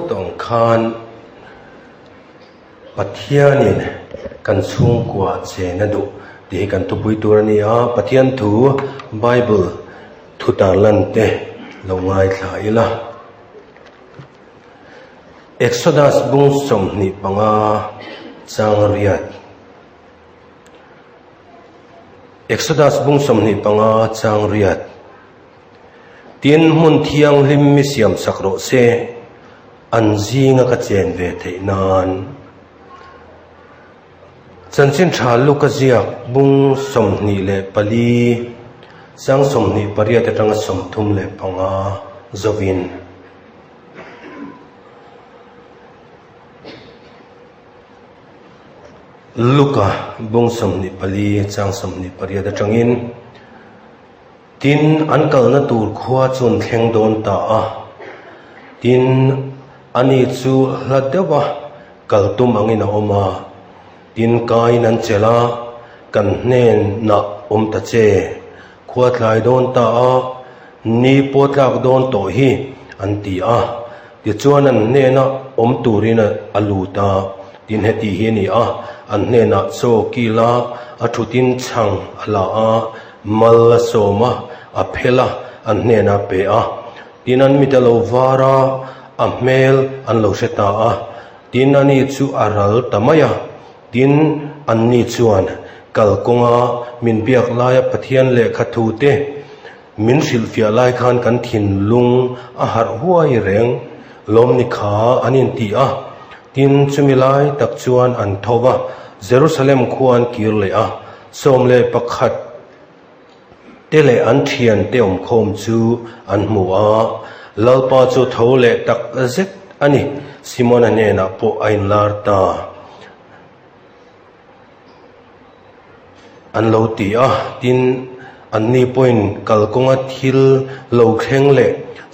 tong khan pathianin kan chung kwa che na du ti kan tu pui tur ni a pathian thu Bible thu ta lan te lo ngai thlai la Exodus bung som ni panga chang riat Exodus bung som ni panga chang riat tin mun thiang lim mi siam sakro se an zinga ka chen ve thei nan chan chin tha lu ka ziak bung som ni le pali sang som ni paria te tanga som thum le panga zovin Luka bung som ni pali chang som ni paria te tangin tin an kal na tur khua chun thleng don ta a tin ani chu hladewa kaltum angina oma tin kai nan chela kan hnen na ta che khua thlai don ta a ni potlak don to hi an ti a ti chuan an hne na turina aluta tin heti hi ni a an hne na so kila a thutin chang ala a mal soma a phela an hne na pe a tin an mitalo vara a mel an lo seta a tin ani chu aral tamaya tin an ni chuan kalkonga min biak lai pathian le khathu te min silfia lai khan kan thin lung a har huai reng lom ni kha anin ti a tin chumilai tak chuan an thowa Jerusalem khuan kir le a som le pakhat tele an thian te khom chu an mu a lalpa chu tho le tak zet ani Simon ane na po ain lar ta an lo ti a tin an ni point kalkonga thil lo khreng le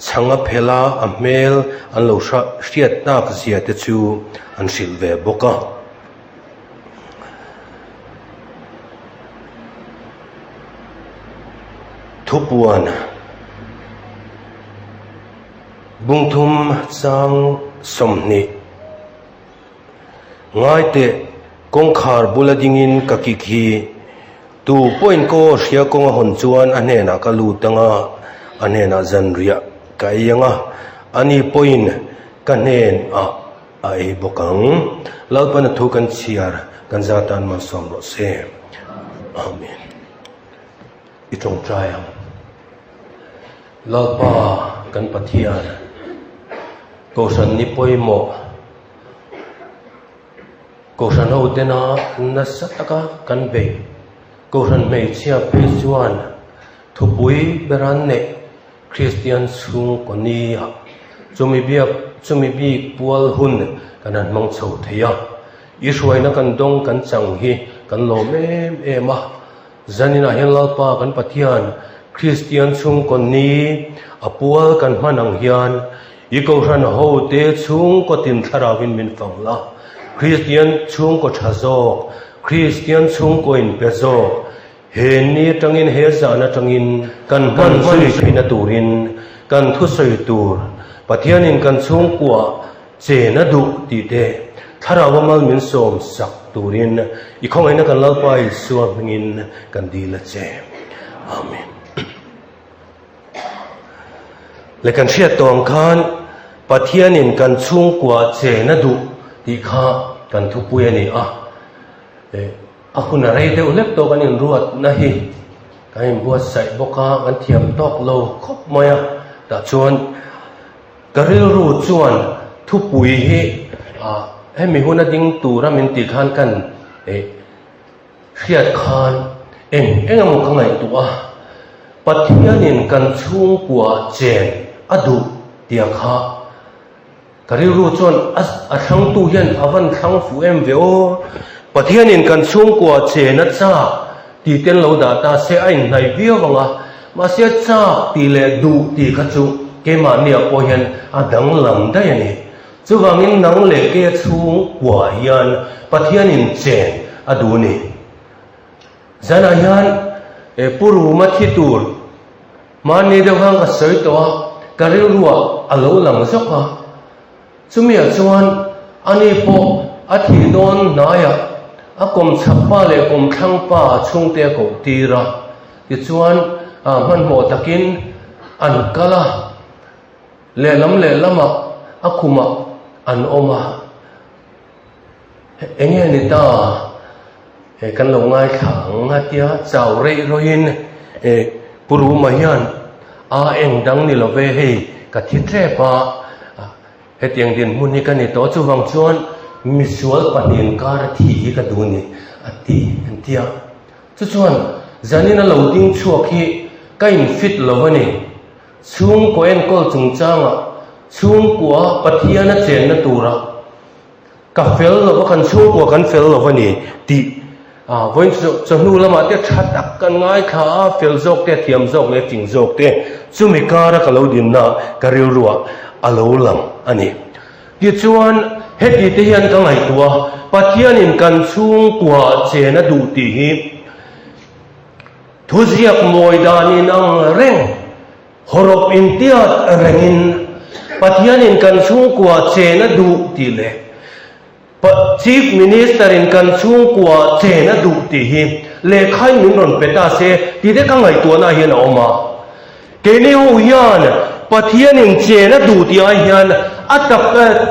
changa phela a mel an lo hriat tak zia te chu an sil ve boka thupuan bungthum chang somni ngai te kongkhar buladingin kakikhi tu point ko hria konga hon chuan ane na kalu tanga ane na zanria kaianga ani point kanen a ai bokang lalpan thu kan chiar kan zatan ma som ro se amen itong triam lalpa kan pathian ko san ni poimo ko san ho tena na sataka kan be ko san mei chia pe chuan thupui beran ne Christian chung konia chumi bi pual hun kanan mang chho theya ishuai na kan dong kan chang hi kan lo mem ema zanina helalpa kan pathian Christian chung koni apual kan manang hian iko ran ho te chung ko tin tharawin min fangla Christian chung ko thazo Christian chung ko in pezo he ni tangin he zana tangin kan man sui pina turin kan thu soi tur pathianin kan chung kwa che na du ti te tharawamal min som sak turin ikhongai na kan lalpai suam ngin kan dila che amen le kan thia tong khan pathianin kan chung kwa che na du ti kha kan thu pu ani a ahuna rei de ulep to kanin ruat na hi kain buat sai boka kan thiam tok lo khop moya ta chuan karil ru chuan thu pui hi hemi huna ding tura min ti khan kan khiat khan engam khangai tu a pathianin kan chung kwa chen adu tia kha karil ru chuan a thang tu hian awan thang fu em veo pathianin kan chung kwa che na cha ti ten lo da ta se ai nai vio wanga ma se cha ti le du ti kha chu ke ma nia po hian adang lam dai ani chu wangin nang le ke chung kwa hian pathianin chen adu ni zana hian puru ma thi tur ma ni de hang a soi to karil ruwa alo lang zoka chumia chuan ani po a thi don naya a kom chapa le kom thlang pa chungte ko tira ti chuan man mo takin an kala le lama a khuma an oma enge ni ta kan lo ngai thang hatia chau rei roin puru mahian a eng dang ni lo ve he ka thi tre pa he tiang din mun ni kan ni to chu wang chuan misual panin kar thi ka du ni ati antia chu chuan zanina lo ding chuak hi kain fit lo ni chung ko en kol chung changa chung kwa pathiana chen na tura ka fel lo kan chung kwa kan fel lo ni ti voin cho nu lama te thatak kan ngai kha fel jok te thiam jok le ting jok te chumi kara ka lo din na ka riu ruwa alo lang ani ti chuan heti te hian ka ngai tua pathianin kan chung kwa che na du ti hi thuziak moi danin ang reng horop in tiat rengin pathianin kan chung kwa che na du ti le chief minister in kan chung kwa che na du ti hi le khai min ron peta se ti de ka ngai tua na hian oma ke ni hu hian pathianin che na du ti ai hian atak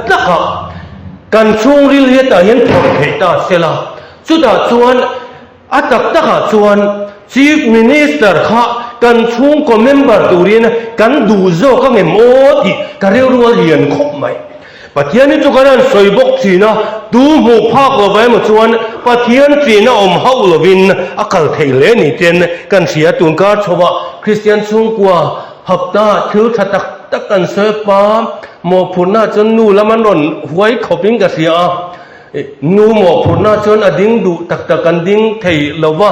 taka kan chung ril he ta hian thok thei ta sela chu da chuan atak taka chuan chief minister kha kan chung ko member turin kan du zo ka ngem o ti ka reu rual hian khop mai pathian chu kanan soibok china tu mu phak lo vai mo chuan pathian china om hau lovin akal thei le ni ten kan sia tun ka chowa christian chung kwa hapta thil thatak tak kan se pa mo phuna chon nu laman ron huai khoping ka sia nu mo phuna chon ading du tak tak kan ding thei lowa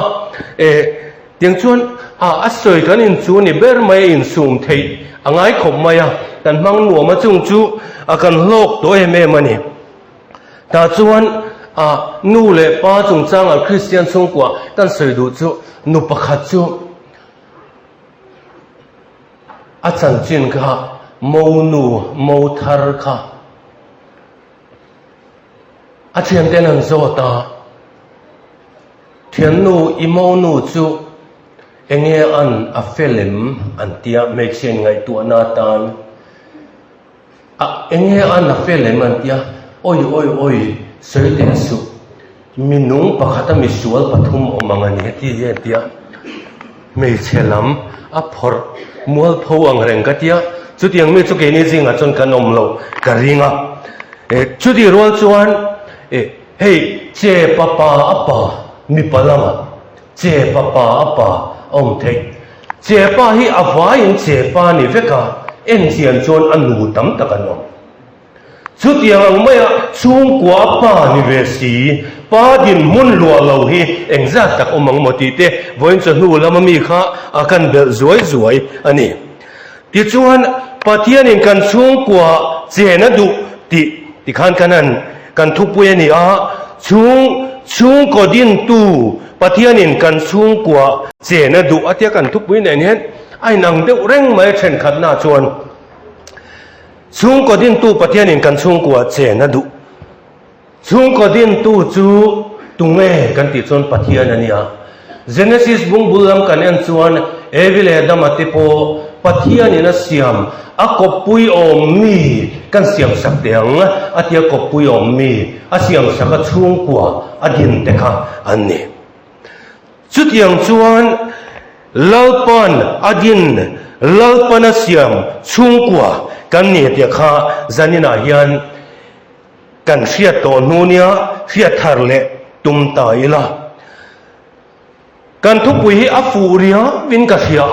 tiếng chuan asoi kan in chu ni ber mai in sum thei angai khop maya kan mang nuam ma chung chu akan lok to em ani ta chuan nu le pa chung chang al christian chung kwa kan soi du chu nu pakhat chu a chan chin kha mo nu mo thar kha a thian ten an zo ta thian nu i mo nu chu enge an a felem an tia me chen ngai tu na tan enge an a felem an tia oi soi ten su minung pakhata mi sual pathum omangani ti he tia me chelam a phor mual pho ang reng ka tia chu tiang me chu ke ni jinga chon kan om lo ka ringa chu di rol chuan hey che papa apa mi palama che papa apa ông thầy chế pa hi avain chế pa ni veka en chian chon anu tam takano chu tiang ang maya chung kwa pa ni ve si pa din mun lua lo hi engza tak omang moti te voin chu nu lama mi kha akan bel zuai ani ti chuan pathian in kan chung kwa che na du ti khan kanan kan thupu ani chung ko din tu pathianin kan chung kwa che na du atia kan thupui nen hen ai nang deuh reng mai then khat na chuan chung ko din tu pathianin kan chung kwa che na du chung ko din tu chu tunge kan ti chon pathian ania genesis bungbulam kan en chuan evil adam atipo pathianin a siam a kopui om mi kan siam sak deang atia kopui om mi a siam sak a chung kwa adin te kha anni chút yang chuan lalpan adin lalpana siam chung kwa kan ni te kha zanina hian kan hriat to nunia hriat thar le tum ta ila kan thupui hi a fu ria win ka hria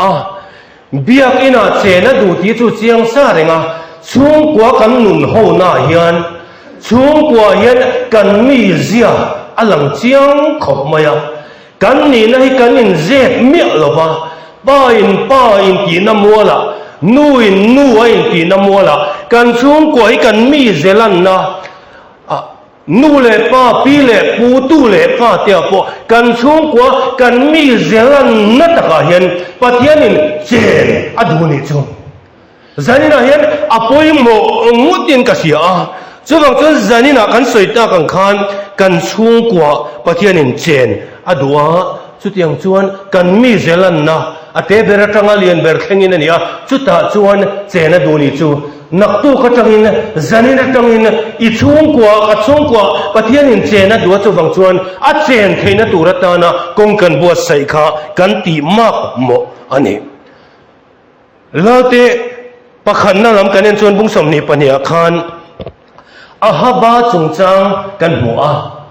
biak ina che na du ti chu chiang sa renga chung kwa kan nun ho na hian chung kwa hian kan mi zia alang chiang khop maya kan ni na hi kan in zet mi lo ba pa in ti na mola nu in ti na mola kan chung kwa hi kan mi zelan na nu le pa pi le pu tu le pa tia po kan chung kwa kan mi zelan na ta ka hian pathianin chen aduni chu zanina hian apoi mo ngutin ka sia chu bang chuan zanina kan soita kan khan kan chung kwa pathian in chen adua chu tiang chuan kan mi zelan na ate bera tanga lian ber khengin ania chu ta chuan chen adu ni chu naktu ka tangin zanina tangin I chung kwa pathian in chen adu chu bang chuan a chen theina turata na kong kan buat sai kha kan ti mak mo ani late pakhan na lam kanen chuan bung som ni pania khan ahaba chungchang kan mua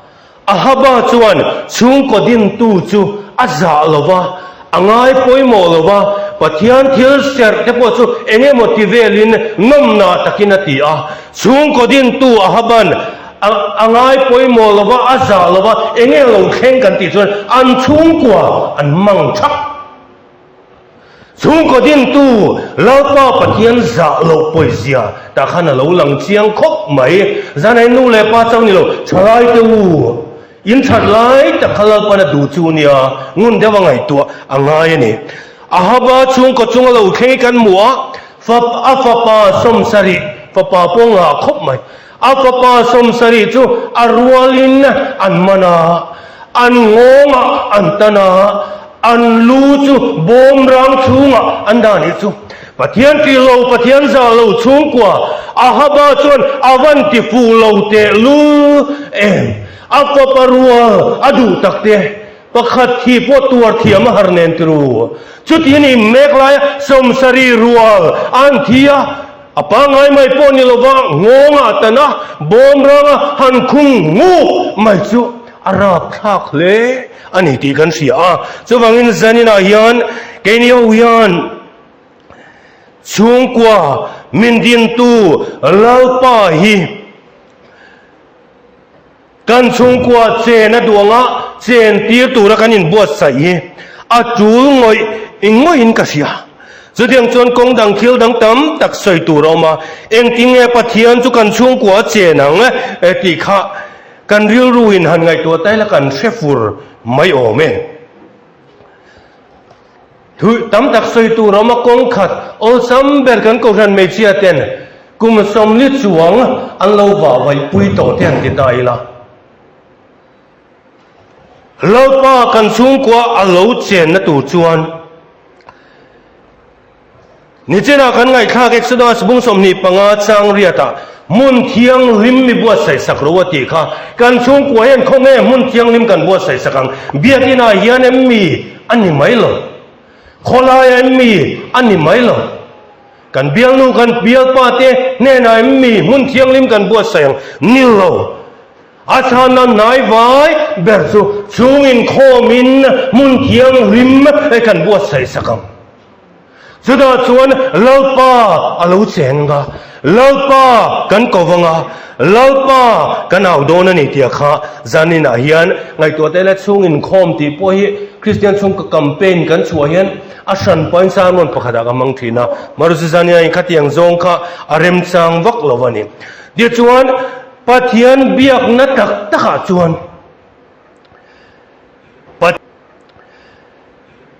ahaba chuan chung ko din tu chu aza lova angai poimo lova pathian thil ser te po chu enge motivelin nomna takinati a chung ko din tu ahaban angai poimo lova aza lova enge lo kheng kan ti chuan an chung kwa an mang thak chung ko din tu laupa pathian za lo poizia ta khana lo lang chiang khop mai zanai nu le pa chang ni lo chalai tu in chat lai ta khala pa na du chu nia ngun dewa ngai tu angai ni ahaba chung ko chung lo khei kan mua fa pa som sari fa pa ponga khop mai apa pa som sari chu arwalin an mana an ngonga antana an lu chu bom rang chunga andani chu pathian ti lo pathian za lo chung kwa ahaba chuan avanti fu lo te lu em apa parua adu takte pakhat thi po tuar thiam harnen tru chutini meklaya somsari rual anthia apangai mai poni lova ngonga tana bom ranga han khung ngu mai chu arab thak le ani ti kan sia chuwangin zanina hian kenio hian chungkwa mindin tu lalpa hi kan chungkwa chen aduanga chen tir tura kanin buat sai a chul ngoi ingoi in kasia chudiang chuan kong dang thil dang tam tak soi turoma engtinge pathian chu kan chungkwa chenang ti kha kan ril ruin han ngai to tai la kan shefur mai ome thu tam tak soi turoma kong khat ol sam ber kan ko ran me chia ten kum som li chuang an lo wa vai pui to ten ti dai la laupa kan chungkwa a lo chen na tu chuan ni chena kan ngai thak exodus bung som ni panga chang riata mun thiang lim mi buat sai sakro ti kha kan chungkwa hen khome mun thiang lim kan buat sai sakang biakina hian em mi ani mailo khola em mi ani mailo kan bial nu kan bial pa te ne na em mi mun thiang lim kan buat sai nilo achana nai vai bersu chungin khomin mun thiang rim kan buat sai sakam chuda chuan lalpa alo chenga lalpa kan kovanga lalpa kan audona ni tia kha zanina hian ngai to te la chungin khom ti po hi christian chung ka campaign kan chua hian asan point sa non pakhada ka mang thina marusi zania in khatiang zong kha arem chang vak lovani dia chuan pathian biak na tak taka chuan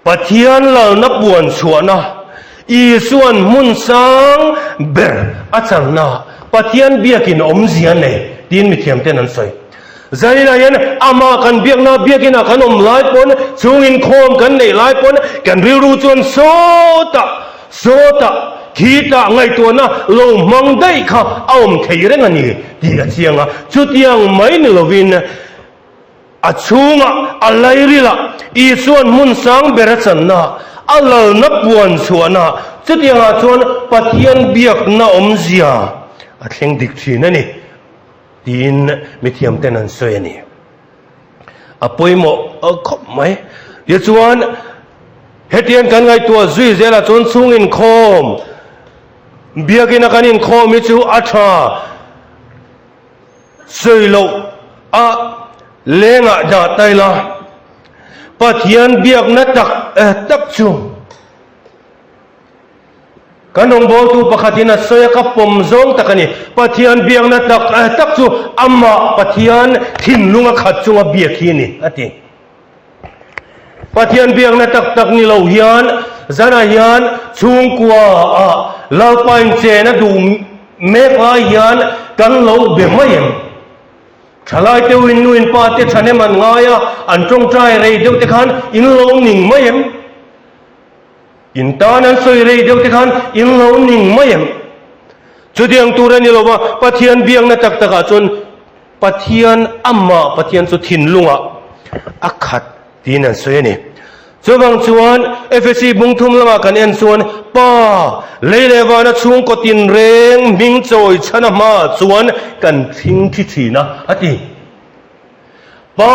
pathian lal na buan chuana I suan mun sang ber achang na pathian biakin omzian ne tin mi thiam ten an soi zaina yan ama kan biak na biakina kan om lai pon chungin khom kan nei lai pon kan riru chuan sota kita ngai to na lo mang dai kha aum theireng ani ti achianga chutiang mai ni lovin achunga alairila I suan mun sang berachan na alal na puan chuana chutianga chuan pathian biak na omzia atheng dik thina ni tin mithiam ten an soi ani apoimo khop mai ye chuan hetian kan ngai to zui zela chon chungin khom biakina kanin khom mi chu atha soilo a lenga da taila pathian biak na tak chu kanong bo tu pakhatina soya ka pom zong takani pathian biak na tak chu amma pathian thinlunga khat chunga biakhini ati pathian biak na tak ni lo hian zana hian chungkwa lalpain che na du me pa hian kan lo be mai em thalai te win nuin pa te chane man ngaya an trong trai rei deu te khan in lo ning mai em in tan an soi rei deu te khan in lo ning mai em chu diang turan ni lo ba pathian biang na tak taka chon pathian amma pathian chu thin lunga akhat tin an soi ni cho bang chuan FSC bung thum lama kan en chuan pa leile na chung ko tin reng ming choi chana ma chuan kan thing thi thina ati pa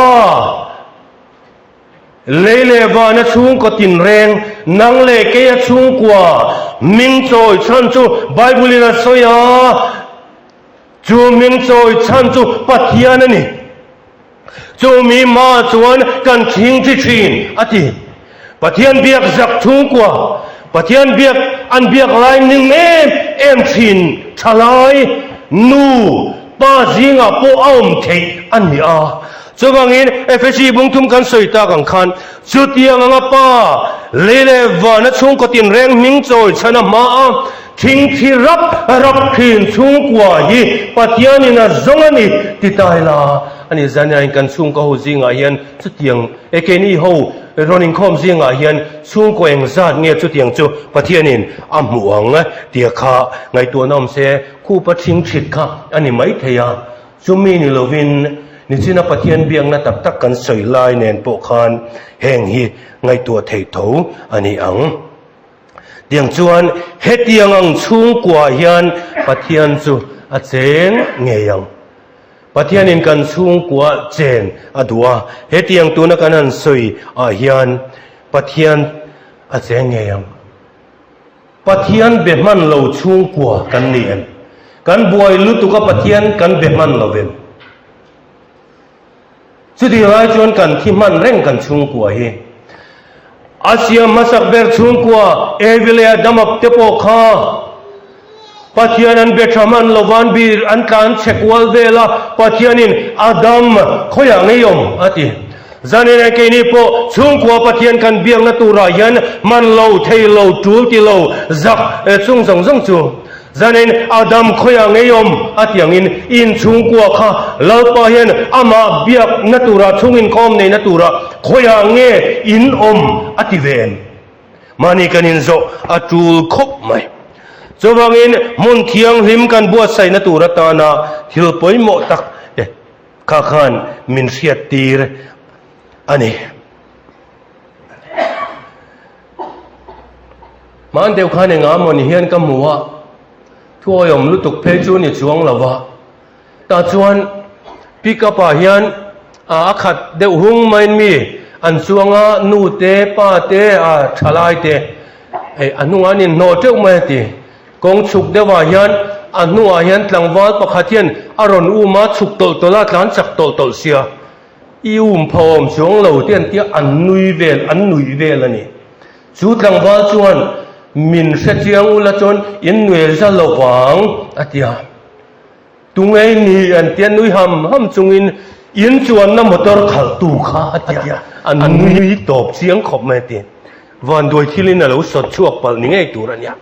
leile na chung ko tin reng nang le ke chung kwa ming choi chan chu bible na soya chu ming choi chan chu pathian ani chu mi ma chuan kan thing thi thin ati pathian biak zak chung kwa pathian biak an biak lai ning em thin thalai nu pa zinga po aum thei an ni a chawangin FSC bung thum kan soita kang khan chutiang anga pa lele na chung ko tin reng ming choi chana ma a thing thi rap thin chung kwa hi pathian ina zongani titai la ani zania kan chung ko zinga hian chutiang ekeni ho ronin khom zinga hian chung ko eng zat nge chutiang chu pathianin amuang tia kha ngai tu nom se khu pa thing thit kha ani mai theya chumi ni lovin ni china pathian biang na tak tak kan soi lai nen po khan heng hi ngai tu thei tho ani ang tiang chuan he tiang ang chung kwa hian pathian chu a cheng nge yang pathianin kan chung kwa chen adua he tiang tu na kan an soi a hian pathian a cheng nge yang pathian be man lo chung kwa kan ni en kan buai lu tu ka pathian kan be man lo ven chu di lai chuan kan thi man reng kan chung kwa hi asia masak ber chung kwa evilea damak te po kha pathian an bethaman lovan bir an kan chekwal vela pathianin adam khoya ngeyom ati zanena ke ni po chung kwa pathian kan biang na tura yan man lo thei lo tul ti lo zak chung zong zong chu zanen adam khoya ngeyom atiangin in chung kwa kha lalpa hian ama biak natura chungin khom nei natura khoya nge in ativen mani kanin zo atul khop mai chawangin mun thiang hlim kan buat sai natura ta na thil poimo tak kha khan min riat tir ani man deu khan nga mon hian ka muwa thuayom lutuk phe chu ni chuang lawa ta chuan pick up a hian a khat deuh hung main mi an chuanga nu te pa te a thalai te anunga ni no teu mai ti kong chuk dewa hian anua hian tlangwal pakhat hian aron uma chuk tol tola tlan chak tol tol sia ium phom chuang lo tian tia an nui vel ani chu tlangwal chuan min se chiang ula chon in nuel za lowang atia tungei ni an tian nui ham chungin in chuan na motor khal tu kha atia an nui top chiang khop mai ti van doi thilin alo sot chuak pal ni ngei tur ania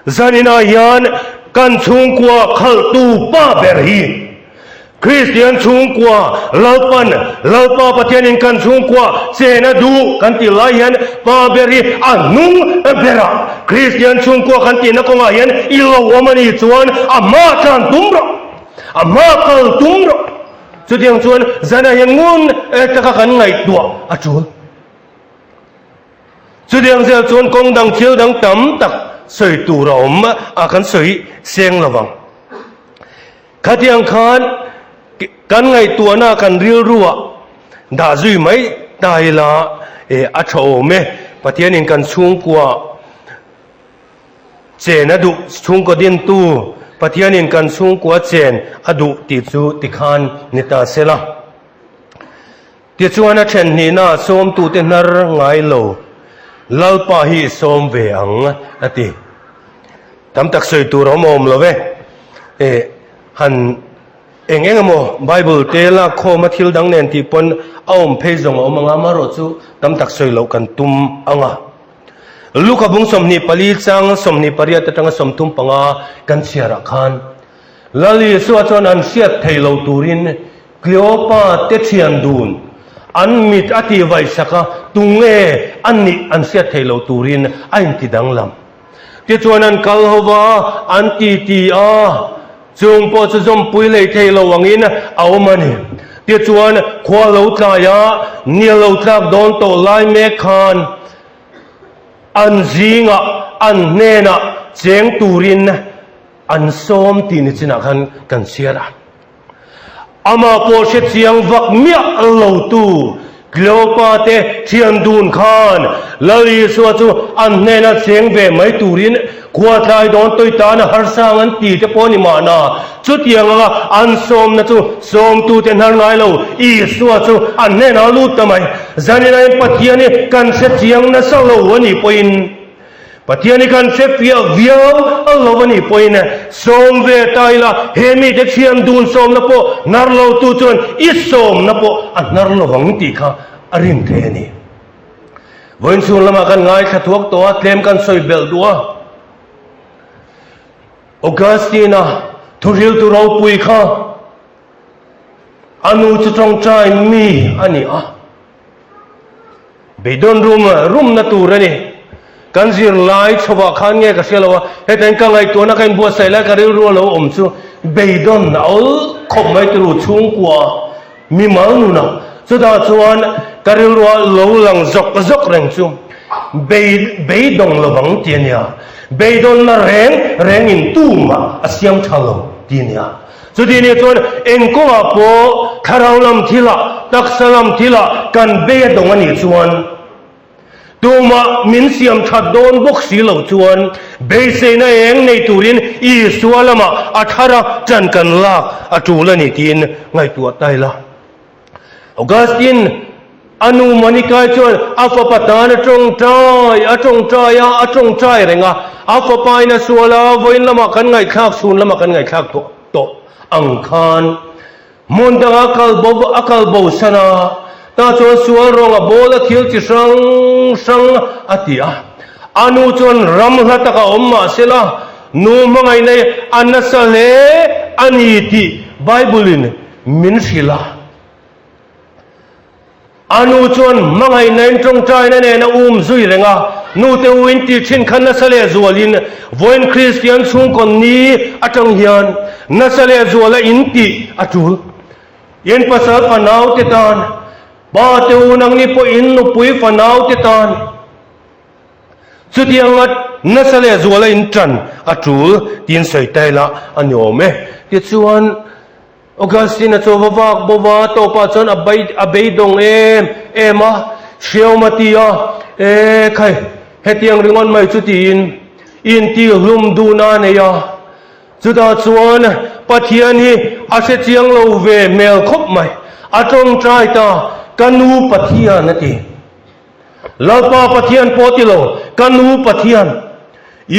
zanina hian kan chung kwa khal tu pa ber hi Christian chung kwa lalpa pathianin kan chung kwa chena du kan ti lai hian pa beri anung bera Christian chung kwa kan ti na ko nga hian ilo wamani chuan ama kan tumro ama kal tumro chudiang chuan zana hian ngun taka kan ngai tua achul chudiang zel chuan kong dang thil dang tam tak soi tu rom a kan soi seng lawang khatiang khan kan ngai tua na kan ril ruwa da zui mai dai la a tho me pathianin kan chung kwa chen adu chung ko din tu pathianin kan chung kwa chen adu ti chu ti khan nita sela ti chuan a then ni na som tu te nar ngai lo lalpa hi som ve ang ati tam tak soi tu rom om lo ve han engengamo bible te la kho ma thil dang nen ti pon aum phejong omanga maro chu tam tak soi lo kan tum anga luka bung somni pali chang somni pariat tanga som tum panga kan chiara khan lali suwa chuan an siat thei lo turin Cleopa te thian dun an mit ati vai saka tunge anni an siat thei lo turin ain ti dang lam ti chuan an kal hova an ti a chung po chu zom pui lei thei lo wangin awmani ti chuan khwa lo tlaya ni lo tlak don to lai me khan an zinga an nena cheng turin an som ti ni china khan kan siara ama po she chiang vak mia lo tu Cleopa te thian dun khan lali suwa chu an nena cheng ve mai turin khwa tlai don toi ta na har sang an ti te poni ma na chu tiang nga an som na chu som tu te nar ngai lo I suwa chu an nena lu tamai zanina in pathiani kan se chiang na sa lo ani poin pathiani kan se pia viau lo ani poin som ve taila hemi te thian dun som na po nar lo tu chon I som na po an nar lo wang ti kha arim the ani voin sun lama kan ngai thathuak to tlem kan soi bel dua Augustina thuril tu ro pui kha anu chu trong chai mi ani a beidon room na tu rani kan zir lai chowa khan nge ka selawa heten ka ngai to na kan bua sai la ka ri ro lo om chu beidon na ol khom mai tu chung kwa mi mal nu na chu da chuan ka ri ro lo lang zok reng chu beidong lo bang tian ya beidon na reng in tu ma asiam thalo tin ya chu ti ni chuan engko a po tharau lam thila taksalam thila kan beidong ani chuan tuma min siam that don bok si lo chuan beise na eng nei turin I sualama athara chan kan lak atulani tin ngai tu taila Augustine anu manikai chuan afa patan atong trai renga afa paina suala voin lama kan ngai khak sun lama kan ngai khak to angkhan mondanga akal bo sana ta chuan sual ronga bola thil chi sang atia anu chuan ram hlataka omma sela nu mangai nei anasale aniti bible in min sila anu chuan mangai nei trong trai na ne na zui renga nu te win ti thin khan na sale zualin voin Christian chung kon ni atang hian na sale zuala inti atul yen pasal panau te tan ba te unang ni po in nu pui fanau te tan chu tiangat na sale zuala in tran atul tin sei taila anyome ti chuan Augustine cho vawak bowa to pa chon abai dong ema sheumatia khai hetiang ringon mai chu tin in ti hlum du na ne ya chu da chuan pathian hi ase chiang lo ve mel khop mai atong trai ta kanu pathian ati lalpa pathian potilo kanu pathian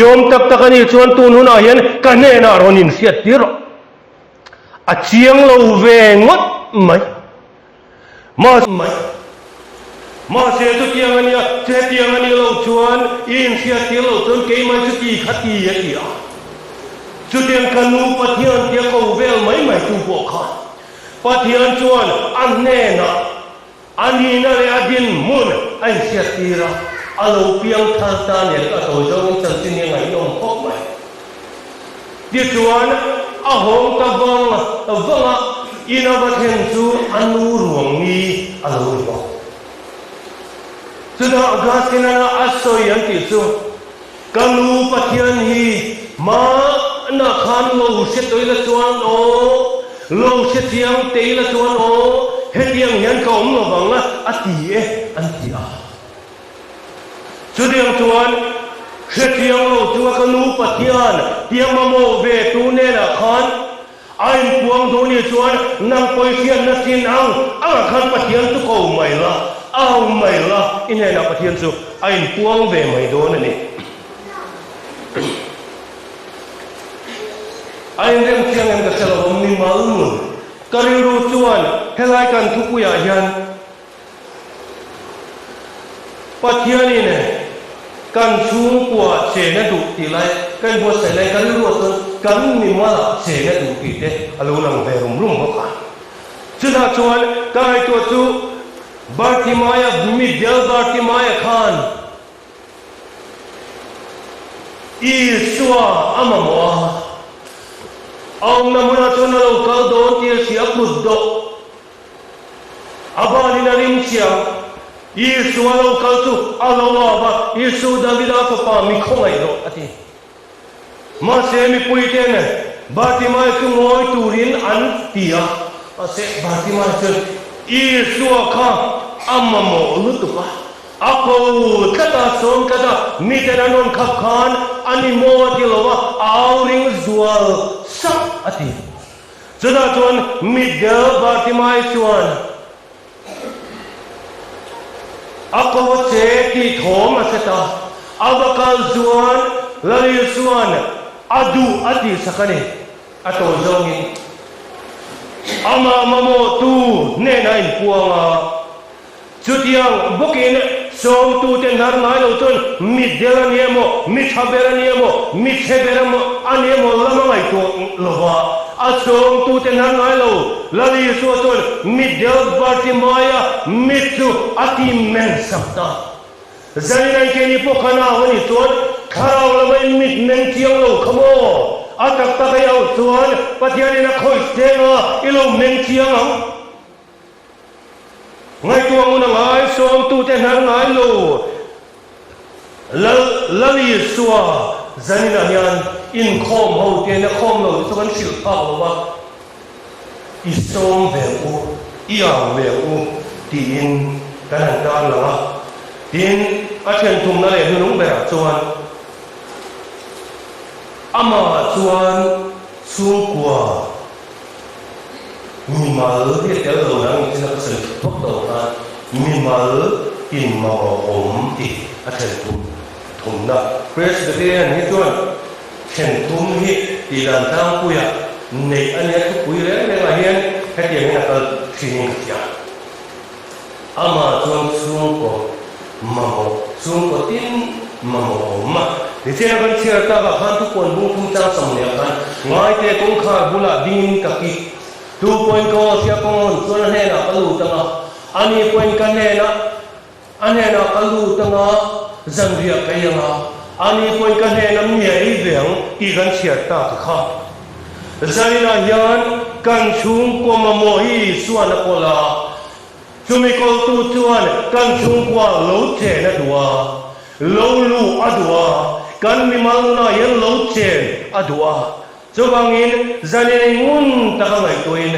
yom tak ani chuan tun hun a hian kane na ronin siat tiro a chiang lo ve ngot mai ma se tu tiang ani lo chuan in siat ti lo chuan ke mai chu ti khati ya ti a chu tiang kanu pathian ti ko vel mai tu bo kha pathian chuan an ne na ani na le adin mun ai siat ti ra alo piang thal ta ne ka to jong chan tin ne ngai yom khop mai ti chuan a hong ta vanga ina ba then chu anu ruang ni alo ro chu da Augustine na asoi an ti chu kanu pathian hi ma na khan lo se toila chuan o lo se tiang teila chuan o hetiang hian ka om lo banga ati an ti a chu diang chuan hetiang lo chu kanu pathian tiang ma mo ve tu ne na khan ai puang do ni chuan nang poi hian na tin ang khan pathian tu ko mai la mai la ine na pathian chu ai puang ve mai do na ni ai rem chiang em ka selo mi mal mu kariru chuan helai kan thu puya hian pathian ni ne kan chung kwa che na du ti lai kan bo sai lai kan ru ton kan mi ma la che na du ti te alo lang ve rum rum ho ka chuna chuan kai to chu Bartimaya Midyal Bartimaya Khan Iswa Amamoa Ang namuna chun na lokal doon tiya siya kuddo Abali na rin siya Iswa lokal chu alawa ba Isu dalida ka pa mikongay do ati Masemi puiten Bartimaya chu ngoy turin an tiya Ase Bartimaya chun Iswa ka amamo lutupa ako kata son kata miteranon kapkan animo tilawa auring zual sak ati jada tuan midda Bartimai tuan ako che ti thom aseta abakal zuan lari zuan adu ati sakane ato zongin ama mamo tu nenain puanga chutiang bukin som tu te nar nai lo chon midela niemo mithabera niemo mithebera mo anemo lamangai to lova a som tu te nar nai lo lali so chon midel Bartimaya mitu ati men sabta zani nai ke ni pokhana wani chon kharau lamai mit men tiang lo khamo atak ta kai au chuan pathiani na khoi tenga ilo men chiang ngai tuang na ngai som tu te nar ngai lo lali suwa zanina hian in khom ho te na khom lo so kan sil pa lo wa i som ve u i ang ve u ti in kan ta la tin a chen thum na le nu be ra chuan ama chuan sungkwa mimal he tel lo nang tin ka sen thok to na mimal in ma om ti a then thum na presbyterian hi chuan then thum hi ti dan tang pu ya nei ania tu pui le le la hian he ti na ka thini ka ama chuan sungkwa sungkwa tin ma ni che ban chia ta ga khan tu kon bu thum chang sam le khan ngai te kong kha bula din ka ki 2 point ko sia kon chuan he na kalu tanga ani point kan he na ane na kalu tanga zambia kayanga ani point kan he na mi ai veng ti gan chia ta ka kha zani na yan kan chung ko ma mo hi suan ko la chumi ko tu chuan kan chung kwa lo che na duwa lo lu adwa kan mi mal na yan lo chen adwa chobangin zanin ngun ta ngai toin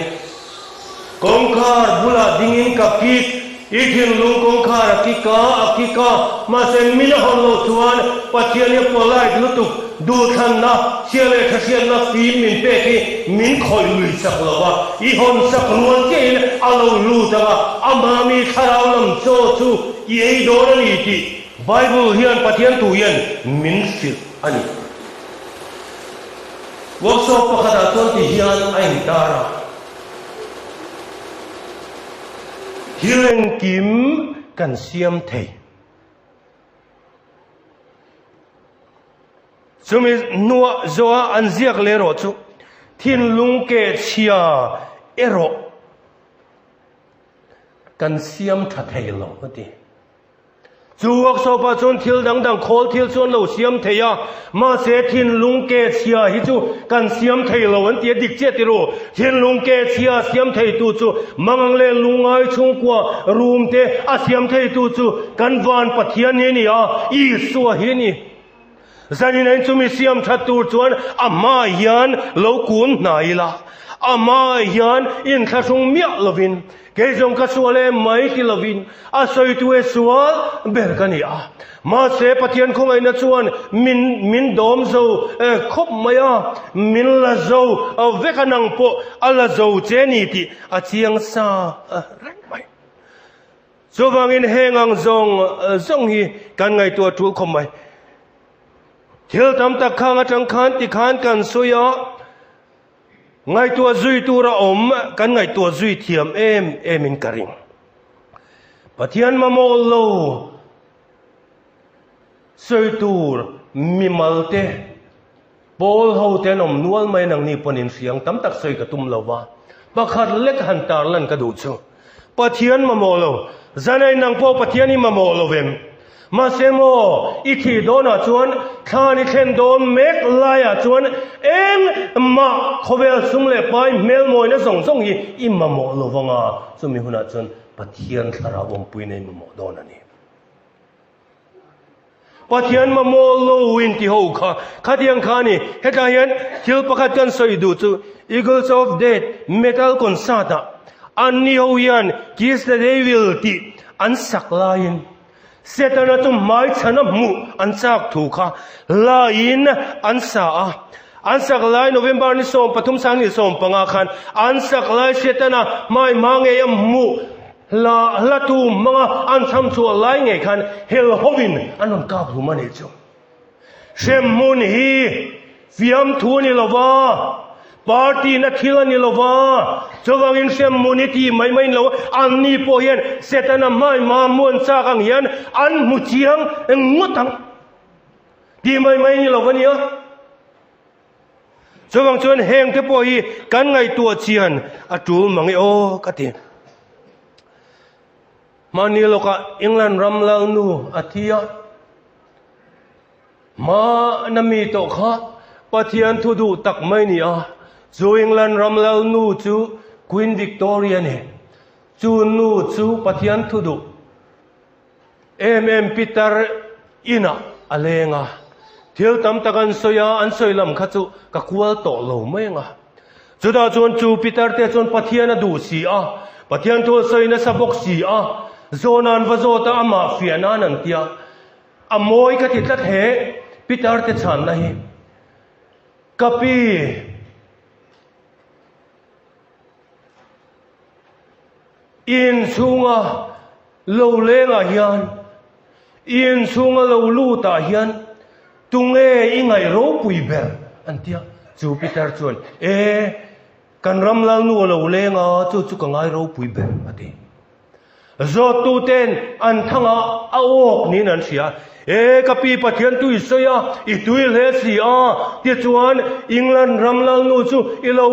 kongkhar bula dingin ka kit ithin lung kongkhar akika ma sen min hon lo chuan pathian ya polai lutuk du than na siale thasian na fi min pe ki min khoi lui sak lawa I hon sak ruan chen alo lu ta ama mi kharau lam cho chu ye do ni ti Bible hian pathian tu hian min fit ani workshop pakhata ton ti hian ai dara hiren kim kan siam thei chumi nuwa zoa anziak le ro chu thin lung ke chia ero kan siam tha thei lo ati chu workshop pa chon thil dang khol thil chon lo siam theya ma se thin lung ke chia hi chu kan siam thei lo an ti dik che ti ro thin lung ke chia siam thei tu chu mangang le lungai chung kwa room te a siam thei tu chu kan van pathian ni a I suwa hi ni zani nain chu mi siam that tur chuan ama hian lo kun nai la ama hian in thasung mia lovin ke jong ka suale mai ki lovin a soi tu e sual ber kani a ma se pathian khong ai na chuan min dom zo khop maya min la zo vekanang po ala zo che ni ti a chiang sa rang mai so wangin hengang zong hi kan ngai tu thu khom mai thil tam tak khang atang khan ti khan kan soya ngai tua zui tu ra om kan ngai tua zui thiam em in karing pathian ma mo lo soi tur mi malte Paul ho te nom nual mai nang ni ponin siang tam tak soi ka tum lawa pakhat lek han tar lan ka du chu pathian mamolo zanai nang po pathiani mamolo vem ma semo ithi dona chuan thani khen don mek laya chuan em ma khovel sumle pai mel moi na song song hi imamo lovanga chumi huna chuan pathian thara bom puinei mamo don ani pathian mamo lo win ti ho kha khadiang khani heta hian thil pakhat kan soi du chu eagles of death metal konsata anni ho hian kis the devil ti an saklain Setana tu mai chana mu an chak thu kha la in an sa a an sak lai November ni som pathum sang ni som panga khan an sak lai setana mai mange am mu la tu manga an tham chu lai nge khan hel hovin anon ka bu mani chu sem mun hi fiam thu ni lova party na khila ni lova chawang in sem muniti mai mai lo an ni po hian setana mai ma mun cha kang hian an mu chiang ngutang ti mai mai ni lo vania chawang chuan heng te po hi kan ngai tua chian atu mangi o kati mani loka England ramlal nu athia ma nami to kha pathian thu du tak mai ni a Zu England ramlal nu chu Queen Victoria ne chu nu chu pathian thu du Peter ina alenga thil tam takan soya an soilam kha chu ka kwal to lo menga chuda chon chu Peter te chon pathian a du si a pathian thu soina sabok si a zonan vazota ama fiana nan tia amoi ka ti tlat he Peter te chan na hi kapi in sunga lo lenga hian in sunga lo lu ta hian tunge ingai ro pui ber antia chu Peter chuan kan ramlal nu lo lenga chu ka ngai ro pui ber ati zo tu ten an thanga a ok ni nan sia kapi pathian tu isoya I tuil he si a ti chuan England ramlal nu chu ilo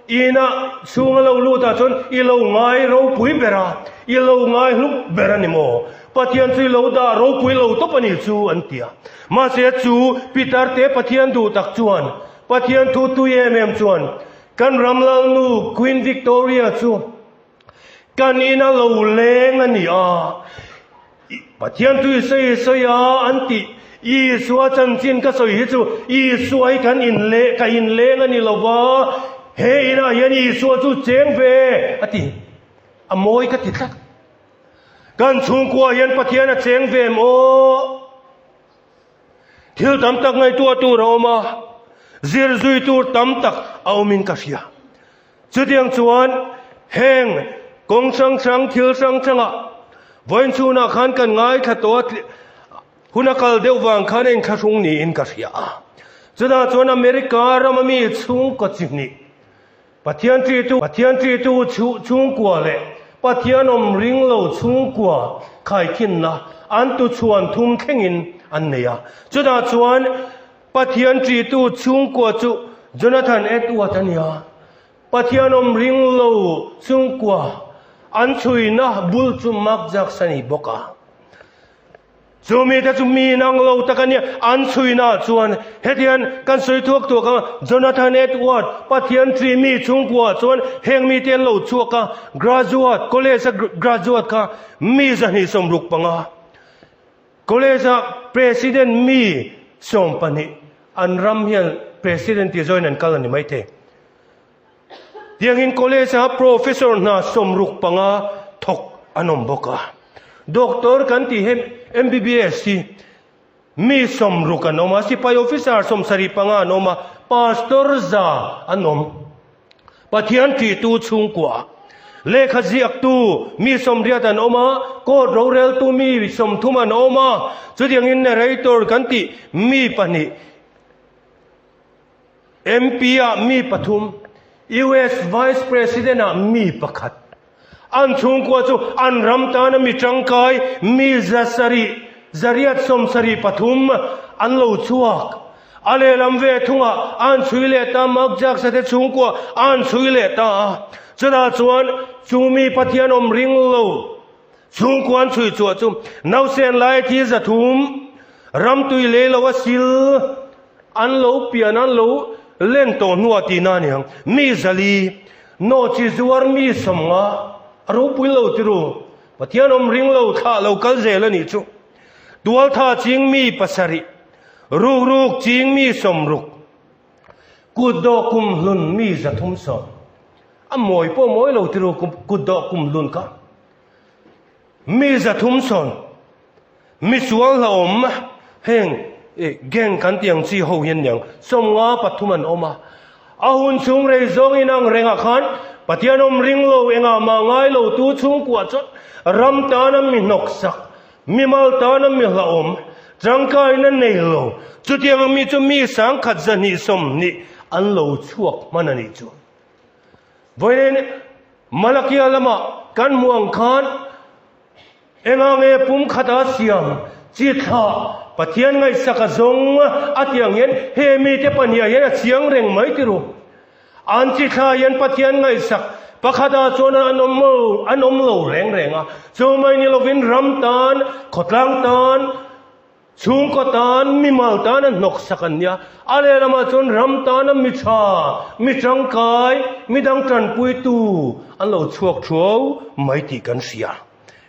ina sunga lo lu ta chon ilo ngai ro pui bera ilo ngai lu bera ni mo pathian chu lo da ro pui lo to pani chu antia ma se chu Peter te pathian du tak chuan pathian thu tu em chuan kan ramlal nu Queen Victoria chu kan ina lo leng ani a pathian tu sei a anti I suwa chan chin ka soi hi chu I suai kan in leng ani lo wa he ina hian I suwa chu cheng ve ati amoi ka ti tlat kan chung kwa hian pathian a cheng ve mo thil tam tak ngai tu roma zir zui tur tam tak aumin ka sia chudiang chuan heng kong sang thil sang voin chuna khan kan ngai kha to hunakal deuwang khan en khasung ni in ka sia chuda chuan America ramami chung ko chingni pathian tri tu chung kwa le pathian om ring lo chung kwa khai kin na an tu chuan thum khengin an neya chuda chuan pathian tri tu chung kwa chu Jonathan Edward ania pathian om ring lo chung kwa an chui na bul chu mak jak sani boka chumi ta chumi nang lo takania an chui na chuan hetian kan soi thuak tu ka Jonathan Edward pathian tri mi chung kwa chuan heng mi ten lo chuaka graduate college graduate ka mi zani somruk panga college president mi sompani an ram hian president ti join an kalani mai the Tiang in college professor na somruk panga thok anom boka doctor kan ti hem MBBS ti mi somruk anoma sipai officer somsari panga anoma pastor za anom pathian ti tu chung kwa lekha ziak tu mi somriat anoma ko rorel tu mi som thum anoma chudiang in narrator kan ti mi pani MP a mi pathum US Vice President a mi pakhat an chung kwa chu an ram ta na mi tangkai mi zasari zariat som sari pathum an lo chuak ale lam ve thunga an chui le ta mak jak sa te chung ko an chui le ta chada chuan chumi pathian om ring lo chung kwan chui chu chu nau sen lai thi za thum ram tui le lo wasil an lo pian an lo len to nuwa ti na niang mi zali no chi zuar mi somnga aro pui lo tiru pathian om ring lo tha lo kal zel ani chu dual tha ching mi pasari ruk ruk ching mi som ruk kud do kum lun mi za thum som amoi po moi lo tiru kud do kum lun ka mi za thum son mi sual la om heng geng kan tiang chi ho yen yang som nga pathuman oma ahun chung rei zong inang renga khan pathian om ring lo enga ma ngai lo tu chung kwa chot ram ta na mi nok sak mi mal ta na mi la om changkai na nei lo chu tiang mi chu mi sang khat zani som ni an lo chuak manani chu voinen malakia lama kan muang khan enga nge pum khata siam chi tha pathian ngai saka zong atiang yen he mi te pania yen chiang reng mai tiru an chi tha yen pathian ngai sak pakhada chona anom lo reng renga chu mai ni lovin ram tan khotlang tan chung ko tan mi mal tan nok sakan nya ale rama chon ram tan mi cha mi chang kai mi dang tran pui tu an lo chuak thuau mai ti kan sia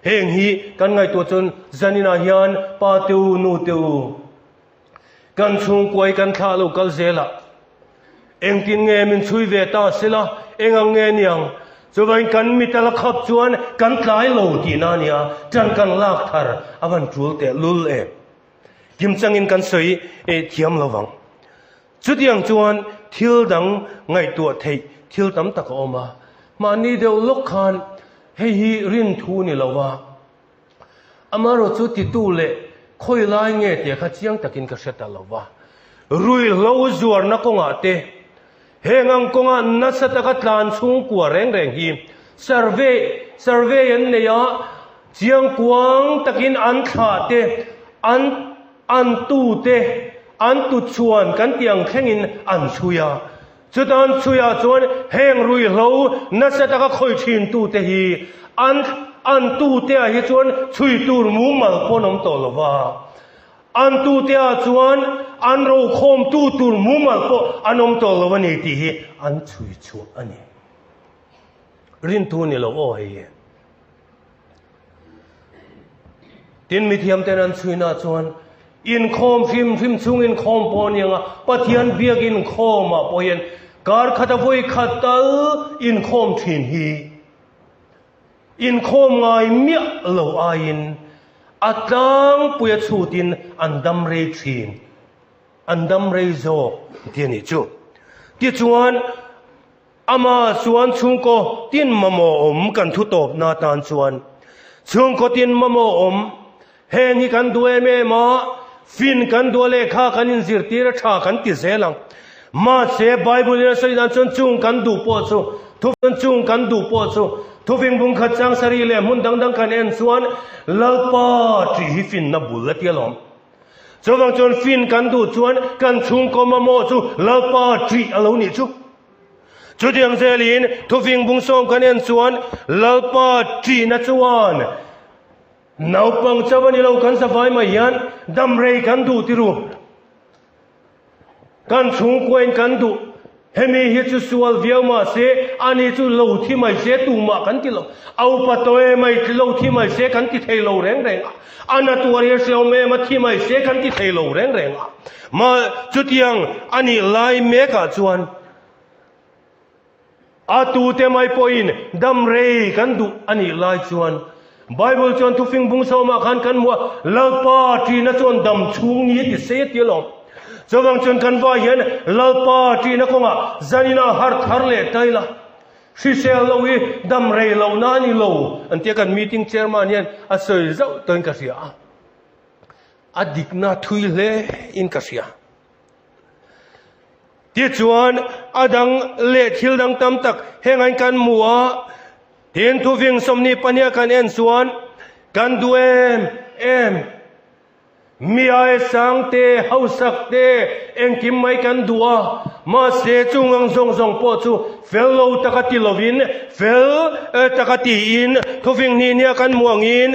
heng hi kan ngai to chon zanina hian pa tu nu tu kan chung koi kan tha lo kal zela eng tin nge min chui ve ta sila eng ang nge niang chuan kan mi tala khap chuan kan tlai lo ti na nia chan kan lak thar awan tul te lul e kim changin kan soi thiam lawang chutiang chuan thil dang ngai tu thei thil tam tak oma mani deu lok khan hei hi rin thu ni lawa amaro chu ti tu le khoi lai nge te kha chiang takin ka seta lawa rui lo zuar na konga te hengang konga na sata ka tlan chung kwa reng reng hi survey an ne ya chiang kuang takin an tha te an tu te an tu chuan kan tiang thengin an chuya chutan chuya chuan heng rui lo na sata ka khoi thin tu te hi an tu te hi chuan chui tur mu mal ponom to lova an tu te chuan an ro khom tu tur mu mal po anom to lova ni ti hi an chui chu ani rin tu ni lo o hi tin mi thiam ten an chui na chuan in khom phim chung in khom pon yanga pathian biak in khom a poyen kar khata voi khatal in khom thin hi in khom ngai mi lo ain atang puya chutin andam re thin andam re zo tiani chu ti chuan ama chuan chung ko tin mamo om kan thu top na tan chuan chung ko tin mamo om heng hi kan duai me ma fin kan duale kha kan in zir tira tha kan ti zelang ma se bible ina sai dan chon chung kan du po chu thu chung kan du po chu thu ving bung khat chang sari le mun dang kan en chuan lalpa tri hi fin na bul la tialom chawang chon fin kan du chuan kan chung ko ma mo chu lalpa tri alo ni chu chu diang zelin thu ving bung som kan en chuan lalpa tri na chuan nau pang chawani lo kan sa vai ma yan dam rei kan du tiru kan chung koin kan du hemi hi chu sual viau ma se ani chu lo thi mai se tu ma kan ti lo au pa toy mai ti lo thi mai se kan ti thei lo reng ana tu ri se me ma thi mai se kan ti thei lo reng ma chu tiang ani lai me ka chuan a tu te mai poin dam rei kan du ani lai chuan bible chuan thu fing bung so ma khan kan mo lalpa ti na chuan dam chung ni ti se ti lo chawang chon kan va hian lalpa ti na konga zanina har thar le taila si sel lo wi dam rei lo na ni lo an te kan meeting chairman hian a soi zau ton ka sia adik na thui le in ka sia ti chuan adang le thil dang tam tak hengan kan muwa tin thu ving somni pania kan en chuan kan duem em mi ai sang te hau sak te eng kim mai kan dua ma se chung ang zong zong po chu fellow takati lovin fel takati in thofing ni nia kan muang in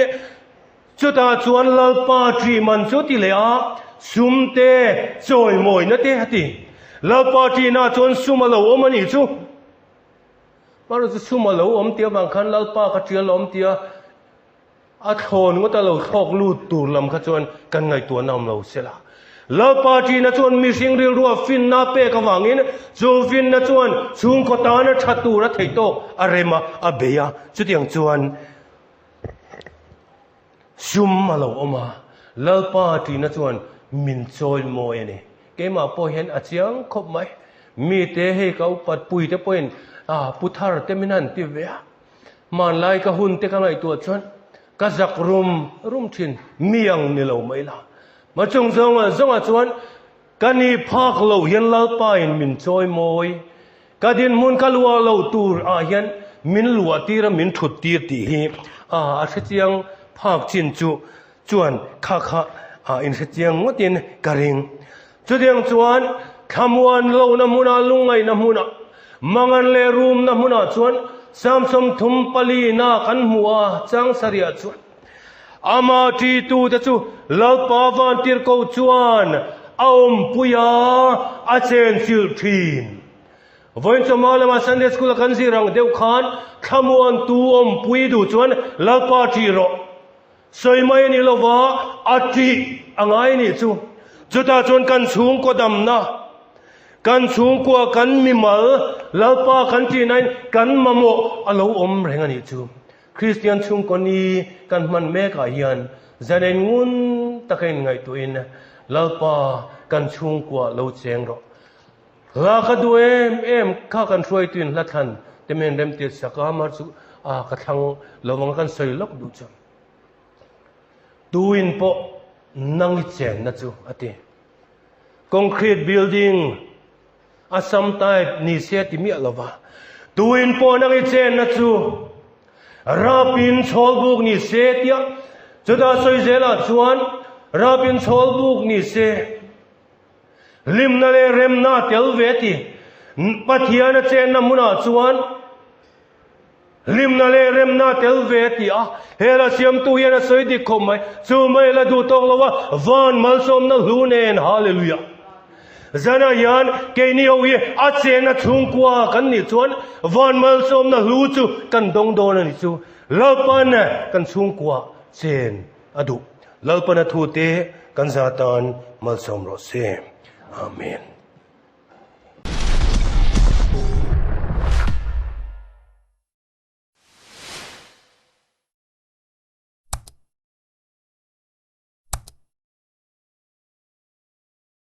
chuta chuan lalpa tri man chu ti le a sum te choi moi na te hati lalpa tri na chuan sumalo omani chu maru chu sumalo om tia bang khan lalpa ka trial om tia a thon ngo ta lo thok lu tur lam kha chuan kan ngai tu nam lo sela lalpa tri na chuan mi sing ril ruwa fin na pe ka wangin chu fin na chuan chung ko ta na thatu ra thei to arema abeya chu tiang chuan sum malo oma lalpa tri na chuan min choi moi ani ke ma po hen a chiang khop mai mi te he kau pat pui te poin puthar te minan ti ve man lai ka hun te ka ngai tu chuan ka zak rum thin miang ni lo mai la ma chung zonga chuan kani phak lo hian lalpa in min choi moi ka din mun ka lua lo tur a hian min lua ti ra min thut ti ti hi a chiang phak chin chu chuan kha in chiang ngotin karing chu diang chuan khamwan lo na muna lungai na muna mangan le room na muna chuan samsom thum pali na kan muwa chang saria chuan ama ti tu ta chu lalpa van tir ko chuan aum puya a chen sil thin voin chomala ma Sunday school kan zirang deu khan khamwan tu om pui du chuan lalpa ti ro soi mai ni lova ati angai ni chu chuta chuan kan chung ko dam na kan chung ko kan mi mal lalpa kan ti nai kan mamo alo om reng ani chu Christian chung ko ni kan man me ka hian zanen ngun taken ngai tu in lalpa kan chung ko lo cheng ro la ka du em kha kan throi tin la than te men rem te saka mar chu ka thang lowang kan soi lok du chu tuin po nang chen na chu ati concrete building assam type ni se ti mi alova tuin po nang chen na chu rapin chol buk ni se tia chuda soi zela chuan rapin chol buk ni se lim na le rem na tel veti pathian chen na muna chuan lim na le rem na tel veti hera siam tu yana soi di khomai chu mai la du tong lawa van mal som na lunen hallelujah zana yan ke ni ho ye a chen na chung kwa kan ni chuan van mal som na lu chu kan dong don ni chu lalpan kan chung kwa chen adu lalpan thu te kan zatan mal som ro se amen